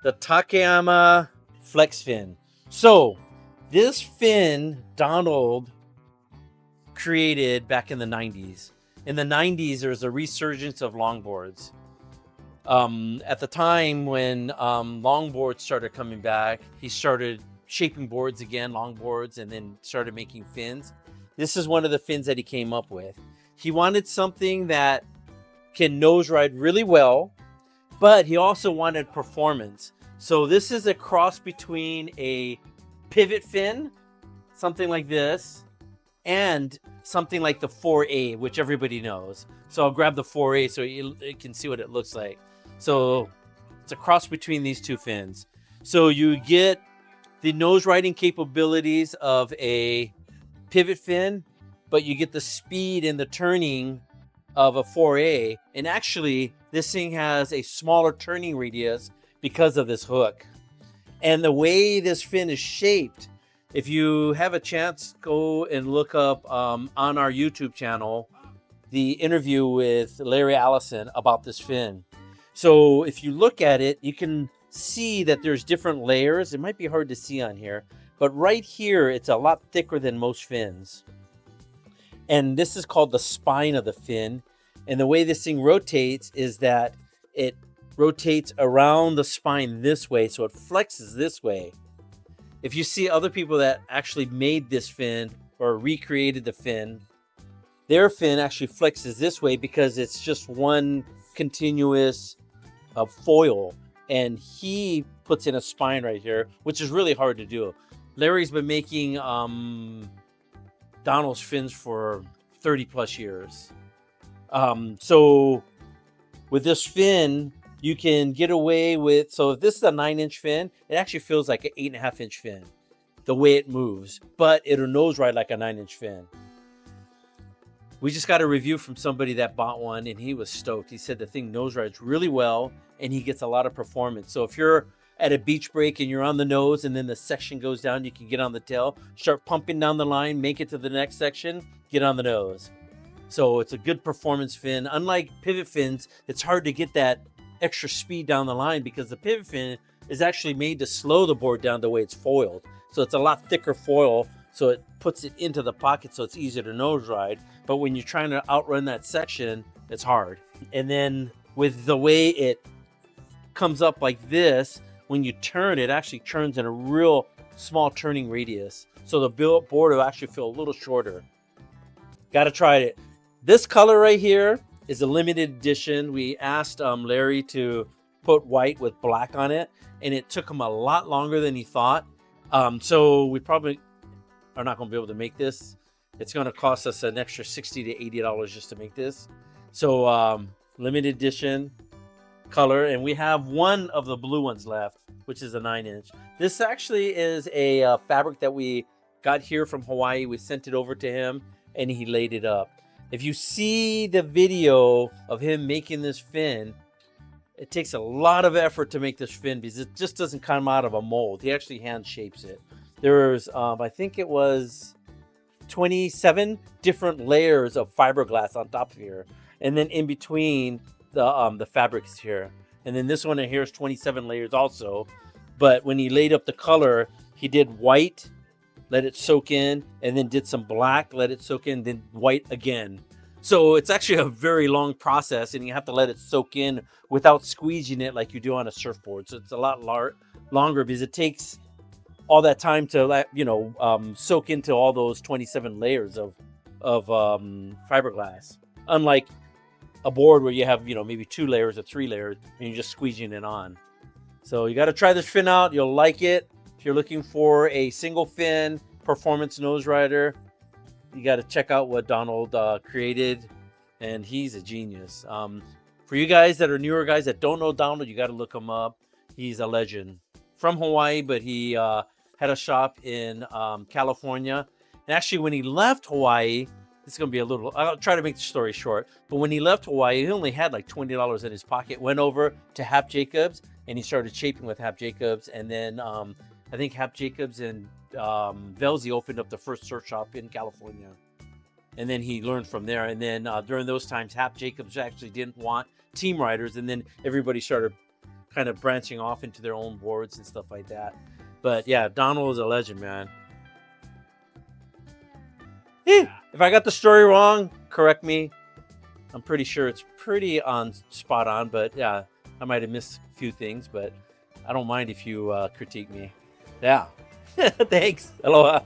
the Takayama Flex Fin. So this fin Donald created back in the 90s. In the 90s, there was a resurgence of longboards. At the time when longboards started coming back, he started shaping boards again, longboards, and then started making fins. This is one of the fins that he came up with. He wanted something that can nose ride really well, but he also wanted performance. So this is a cross between a pivot fin, something like this, and something like the 4A, which everybody knows. So I'll grab the 4A so you can see what it looks like. So it's a cross between these two fins. So you get the nose riding capabilities of a pivot fin, but you get the speed and the turning of a 4A. And actually, this thing has a smaller turning radius because of this hook. And the way this fin is shaped, if you have a chance, go and look up on our YouTube channel the interview with Larry Allison about this fin. So if you look at it, you can see that there's different layers. It might be hard to see on here, but right here, it's a lot thicker than most fins. And this is called the spine of the fin. And the way this thing rotates is that it rotates around the spine this way, so it flexes this way. If you see other people that actually made this fin or recreated the fin, their fin actually flexes this way because it's just one continuous foil. And he puts in a spine right here, which is really hard to do. Larry's been making Donald's fins for 30 plus years. So with this fin, you can get away with, so if this is a 9-inch fin, it actually feels like an 8.5-inch fin, the way it moves, but it'll nose ride like a 9-inch fin. We just got a review from somebody that bought one and he was stoked. He said the thing nose rides really well and he gets a lot of performance. So if you're at a beach break and you're on the nose and then the section goes down, you can get on the tail, start pumping down the line, make it to the next section, get on the nose. So it's a good performance fin. Unlike pivot fins, it's hard to get that extra speed down the line because the pivot fin is actually made to slow the board down the way it's foiled. So it's a lot thicker foil, so it puts it into the pocket so it's easier to nose ride. But when you're trying to outrun that section, it's hard. And then with the way it comes up like this, when you turn, it actually turns in a real small turning radius. So the board will actually feel a little shorter. Got to try it. This color right here is a limited edition. We asked Larry to put white with black on it, and it took him a lot longer than he thought. So we probably are not going to be able to make this. It's going to cost us an extra $60 to $80 just to make this. So limited edition color, and we have one of the blue ones left, which is a 9-inch. This actually is a fabric that we got here from Hawaii. We sent it over to him, and he laid it up. If you see the video of him making this fin, it takes a lot of effort to make this fin because it just doesn't come out of a mold. He actually hand shapes it. There's, I think it was 27 different layers of fiberglass on top of here. And then in between the fabrics here. And then this one in here is 27 layers also. But when he laid up the color, he did white, let it soak in, and then did some black, let it soak in, then white again. So it's actually a very long process, and you have to let it soak in without squeezing it like you do on a surfboard. So it's a lot longer because it takes all that time to soak into all those 27 layers of fiberglass. Unlike a board where you have maybe 2 layers or 3 layers, and you're just squeezing it on. So you got to try this fin out. You'll like it. If you're looking for a single fin performance nose rider, you got to check out what Donald created, and he's a genius. For you guys that are newer guys that don't know Donald, you got to look him up. He's a legend. From Hawaii, but he had a shop in California. And actually, when he left Hawaii, it's going to be I'll try to make the story short, but when he left Hawaii, he only had like $20 in his pocket, went over to Hap Jacobs, and he started shaping with Hap Jacobs, and then I think Hap Jacobs and Velzy opened up the first surf shop in California. And then he learned from there. And then during those times, Hap Jacobs actually didn't want team riders. And then everybody started kind of branching off into their own boards and stuff like that. But yeah, Donald is a legend, man. If I got the story wrong, correct me. I'm pretty sure it's pretty spot on, but yeah, I might have missed a few things, but I don't mind if you critique me. Yeah. Thanks. Aloha.